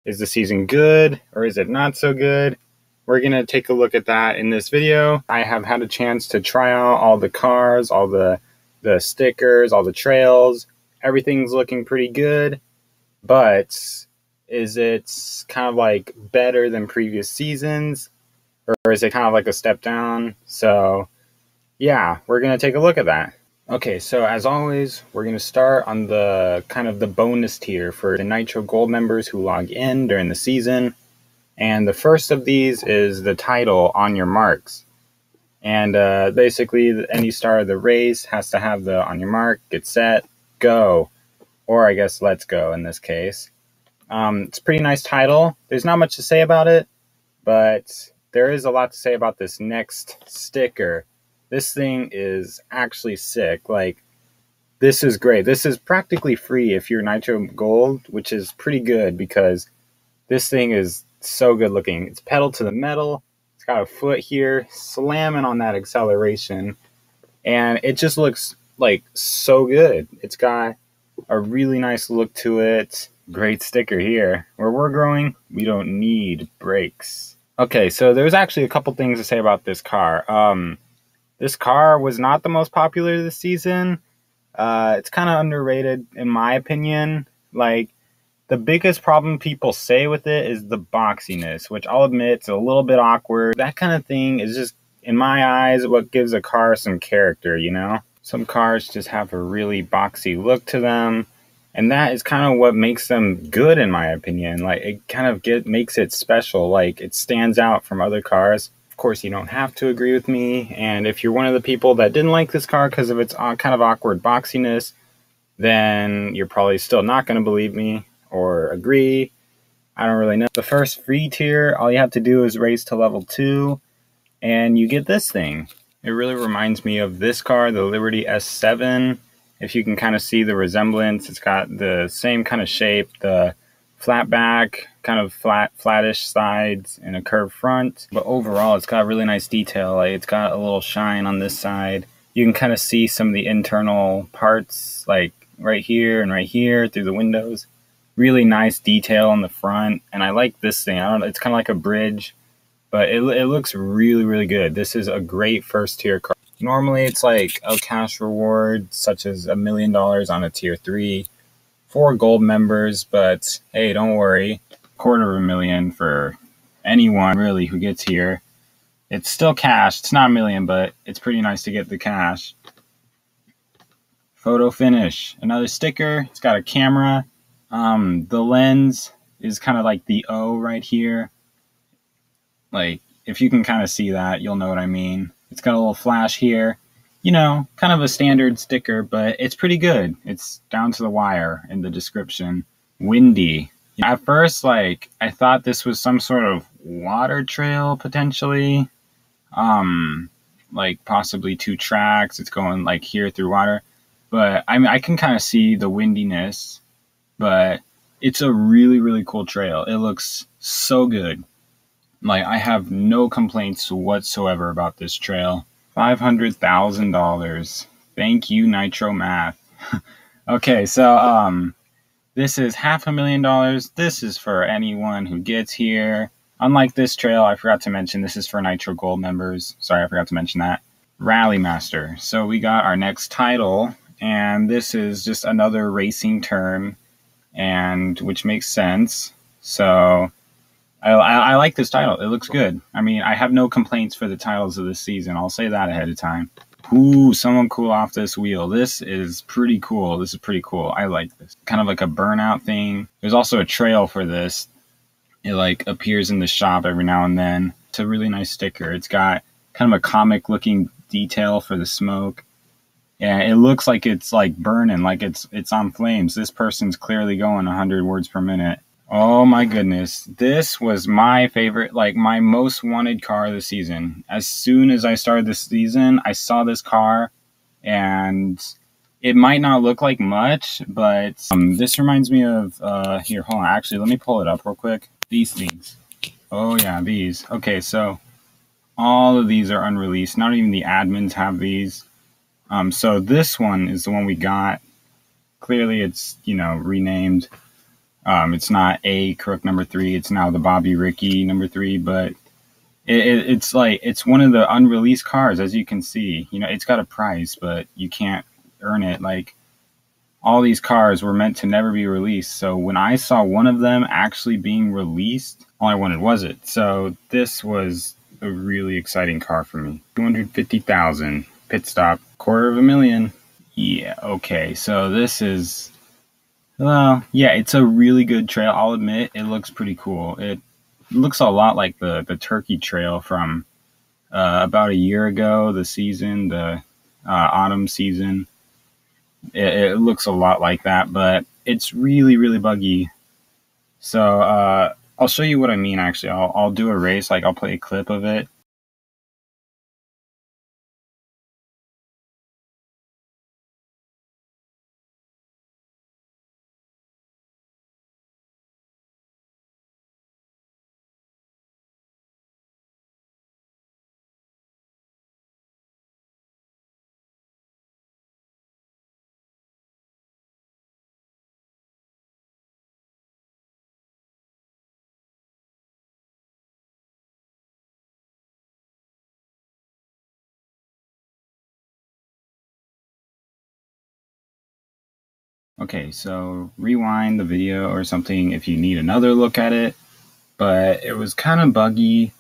Is the season good or is it not so good? We're going to take a look at that in this video. I have had a chance to try out all the cars, all the stickers, all the trails. Everything's looking pretty good, but is it kind of like better than previous seasons, or is it kind of like a step down? So yeah, we're going to take a look at that. Okay, so as always, we're going to start on the kind of the bonus tier for the Nitro Gold members who log in during the season. And the first of these is the title on your marks. And basically, any start of the race has to have the on your mark, get set, go. Or I guess let's go in this case. It's a pretty nice title. There's not much to say about it, but there is a lot to say about this next sticker. This thing is actually sick. Like, this is great. This is practically free if you're Nitro Gold, which is pretty good because this thing is so good looking. It's pedal to the metal. It's got a foot here slamming on that acceleration, and it just looks like so good. It's got a really nice look to it. Great sticker here. Where we're growing, we don't need brakes. Okay, so there's actually a couple things to say about this car. This car was not the most popular this season. It's kind of underrated in my opinion. Like, the biggest problem people say with it is the boxiness, which I'll admit it's a little bit awkward. That kind of thing is just, in my eyes, what gives a car some character, you know? Some cars just have a really boxy look to them, and that is kind of what makes them good in my opinion. Like, it kind of makes it special. Like, it stands out from other cars. Of course, you don't have to agree with me, and if you're one of the people that didn't like this car because of its kind of awkward boxiness, then you're probably still not going to believe me or agree. I don't really know. The first free tier, all you have to do is race to level 2, and you get this thing. It really reminds me of this car, the Liberty S7. If you can kind of see the resemblance, it's got the same kind of shape, the flat back, kind of flattish sides, and a curved front. But overall, it's got really nice detail. Like, it's got a little shine on this side. You can kind of see some of the internal parts, like right here and right here through the windows. Really nice detail on the front, and I like this thing. I don't know, it's kind of like a bridge, but it looks really, really good. This is a great first tier car. Normally, it's like a cash reward, such as $1 million on a tier 3 for gold members, but hey, don't worry, $250,000 for anyone really who gets here. It's still cash. It's not $1 million, but it's pretty nice to get the cash. Photo finish, another sticker. It's got a camera. The lens is kind of like the O right here. Like, if you can kind of see that, you'll know what I mean. It's got a little flash here. You know, kind of a standard sticker, but it's pretty good. It's down to the wire in the description. Windy. At first, like, I thought this was some sort of water trail, potentially. Like, possibly 2 tracks. It's going, like, here through water. But, I mean, I can kind of see the windiness. But it's a really, really cool trail. It looks so good. Like, I have no complaints whatsoever about this trail. $500,000. Thank you, Nitro Math. Okay, so this is $500,000. This is for anyone who gets here. Unlike this trail, I forgot to mention, this is for Nitro Gold members. Sorry, I forgot to mention that. Rally Master. So we got our next title, and this is just another racing term, and which makes sense. So I like this title. It looks good. I mean, I have no complaints for the titles of this season. I'll say that ahead of time. Ooh, someone cool off this wheel. This is pretty cool. This is pretty cool. I like this. Kind of like a burnout thing. There's also a trail for this. It like appears in the shop every now and then. It's a really nice sticker. It's got kind of a comic looking detail for the smoke. Yeah, it looks like it's like burning, like it's on flames. This person's clearly going 100 words per minute. Oh my goodness. This was my favorite, like my most wanted car of the season. As soon as I started this season, I saw this car, and it might not look like much, but this reminds me of, here, hold on. Actually, let me pull it up real quick. These things. Oh yeah, these. Okay, so all of these are unreleased. Not even the admins have these. So this one is the one we got. Clearly it's, you know, renamed. It's not a Crook number 3. It's now the Bobby Ricky number 3, but it's like, it's one of the unreleased cars, as you can see. You know, it's got a price, but you can't earn it. Like, all these cars were meant to never be released. So when I saw one of them actually being released, all I wanted was it. So this was a really exciting car for me. 250,000 pit stop, $250,000. Yeah, okay. So this is, well, yeah, it's a really good trail. I'll admit it looks pretty cool. It looks a lot like the Turkey Trail from about a year ago, the autumn season. It looks a lot like that, but it's really, really buggy. So I'll show you what I mean, actually. I'll do a race, like I'll play a clip of it. Okay, so rewind the video or something if you need another look at it. But it was kind of buggy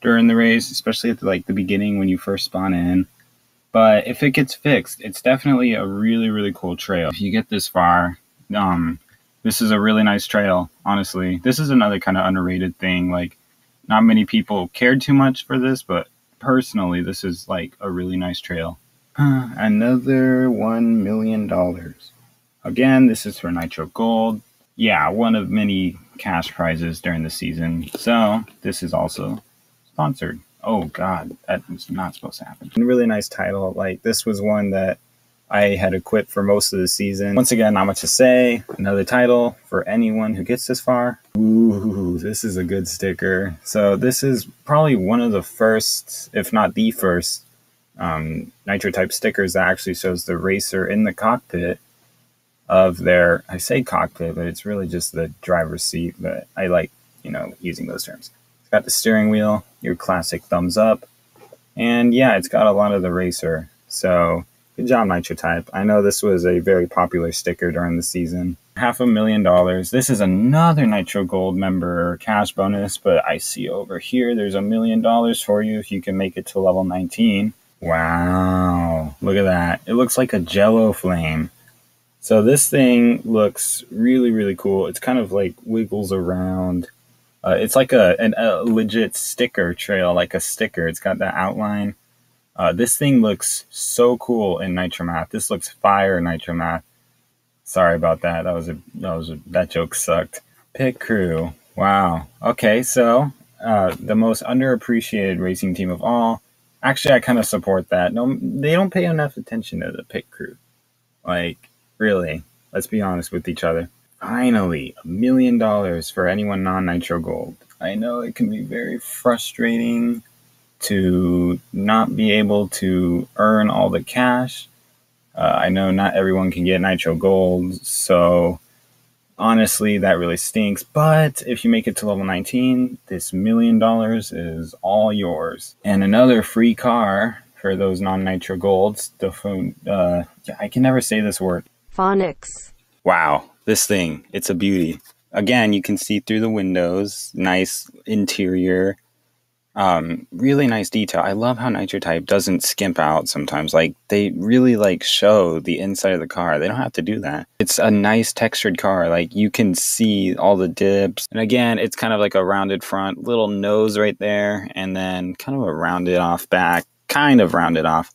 during the race, especially at the beginning when you first spawn in. But if it gets fixed, it's definitely a really, really cool trail. If you get this far, this is a really nice trail, honestly. This is another kind of underrated thing. Like, not many people cared too much for this, but personally, this is like a really nice trail. Another $1 million. Again, this is for Nitro Gold. Yeah, one of many cash prizes during the season. So this is also sponsored. Oh God, that was not supposed to happen. A really nice title. Like, this was one that I had equipped for most of the season. Once again, not much to say. Another title for anyone who gets this far. Ooh, this is a good sticker. So this is probably one of the first, if not the first, Nitro type stickers that actually shows the racer in the cockpit of their, I say cockpit, but it's really just the driver's seat, but I like, using those terms. It's got the steering wheel, your classic thumbs up, and yeah, it's got a lot of the racer. So good job, Nitro Type. I know this was a very popular sticker during the season. $500,000. This is another Nitro Gold member cash bonus, but I see over here there's $1 million for you if you can make it to level 19. Wow, look at that. It looks like a Jello flame. So this thing looks really, really cool. It's kind of like wiggles around. It's like a legit sticker trail, like a sticker. It's got that outline. This thing looks so cool in Nitromath. This looks fire in Nitromath. Sorry about that. That joke sucked. Pit crew. Wow. Okay, so the most underappreciated racing team of all. Actually, I kind of support that. No, they don't pay enough attention to the pit crew. Like, really, let's be honest with each other. Finally, $1 million for anyone non-Nitro Gold. I know it can be very frustrating to not be able to earn all the cash. I know not everyone can get Nitro Gold, so honestly, that really stinks. But if you make it to level 19, this $1 million is all yours. And another free car for those non-Nitro Golds. I can never say this word. Phonics. Wow, this thing, it's a beauty. Again, you can see through the windows, nice interior, really nice detail. I love how Nitro Type doesn't skimp out sometimes. Like, they really show the inside of the car. They don't have to do that. It's a nice textured car. Like, you can see all the dips. And again, it's kind of like a rounded front, little nose right there, and then kind of a rounded off back, kind of rounded off.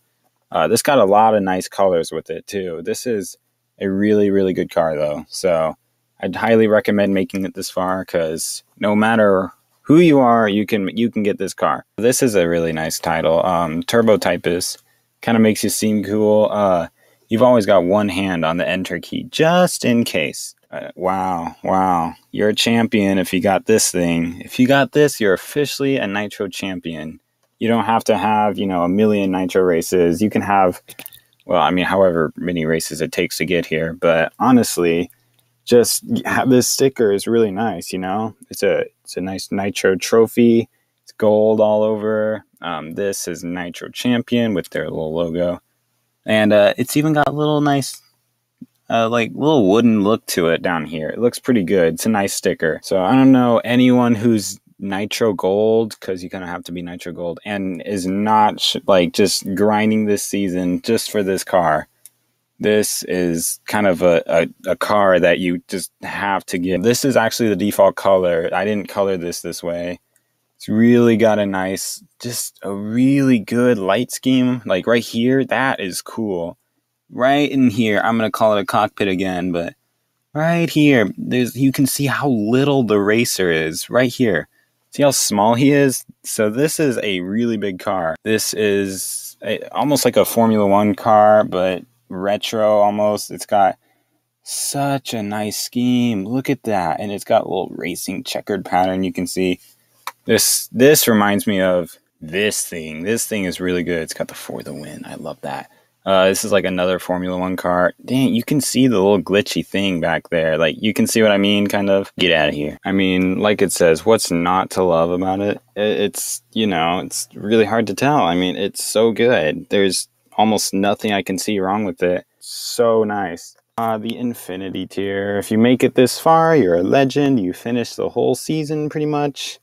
This got a lot of nice colors with it too. This is a really, really good car though. So I'd highly recommend making it this far, because no matter who you are, you can get this car. This is a really nice title. Turbo Typist. Kind of makes you seem cool. You've always got one hand on the enter key, just in case. Wow. You're a champion if you got this thing. If you got this, you're officially a Nitro champion. You don't have to have, a million Nitro races. You can have, however many races it takes to get here. But honestly, just this sticker is really nice, you know? It's a nice Nitro trophy. It's gold all over. This is Nitro Champion with their little logo. And it's even got a little nice, like little wooden look to it down here. It looks pretty good. It's a nice sticker. So I don't know anyone who's Nitro Gold, because you kind of have to be Nitro Gold, and is not like just grinding this season just for this car. This is kind of a car that you just have to get. This is actually the default color. I didn't color this way. It's really got a nice, just a really good light scheme. Like right here, that is cool. Right in here, I'm going to call it a cockpit again, but right here, you can see how little the racer is. Right here. See how small he is? So this is a really big car. This is almost like a Formula One car, but retro almost. It's got such a nice scheme. Look at that. And it's got a little racing checkered pattern. You can see this reminds me of this thing. This thing is really good. It's got the For the Win. I love that. This is like another Formula One car. Dang, you can see the little glitchy thing back there. Like, you can see what I mean, kind of. Get out of here. I mean, like it says, what's not to love about it? It's, you know, it's really hard to tell. I mean, it's so good. There's almost nothing I can see wrong with it. So nice. The Infinity tier. If you make it this far, you're a legend. You finish the whole season pretty much.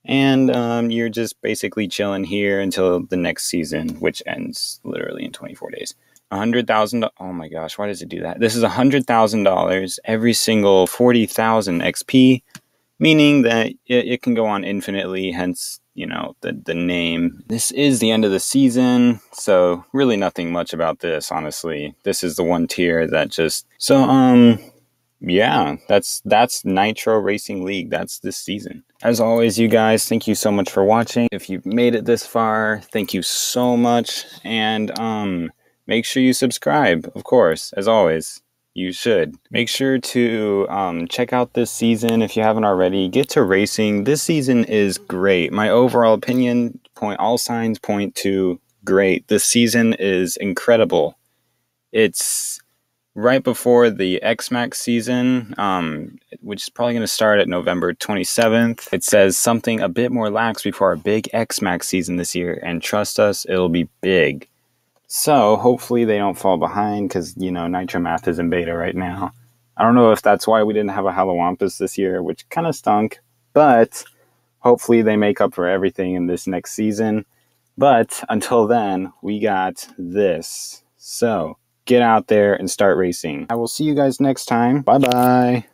And you're just basically chilling here until the next season, which ends literally in 24 days. $100,000. Oh my gosh, why does it do that? This is $100,000 every single 40,000 XP, meaning that it can go on infinitely, hence, you know, the name. This is the end of the season, so really nothing much about this, honestly. This is the one tier that just... So, yeah, that's Nitro Racing League. That's this season. As always, you guys, thank you so much for watching. If you've made it this far, thank you so much. And make sure you subscribe, of course, as always. You should. Make sure to check out this season if you haven't already. Get to racing. This season is great. My overall opinion, all signs point to great. This season is incredible. It's right before the X-Max season, which is probably going to start at November 27th. It says something a bit more lax before our big X-Max season this year, and trust us, it'll be big. So hopefully they don't fall behind, because, you know, Nitro Math is in beta right now. I don't know if that's why we didn't have a Halowampus this year, which kind of stunk, but hopefully they make up for everything in this next season. But until then, we got this. So get out there and start racing. I will see you guys next time. Bye-bye.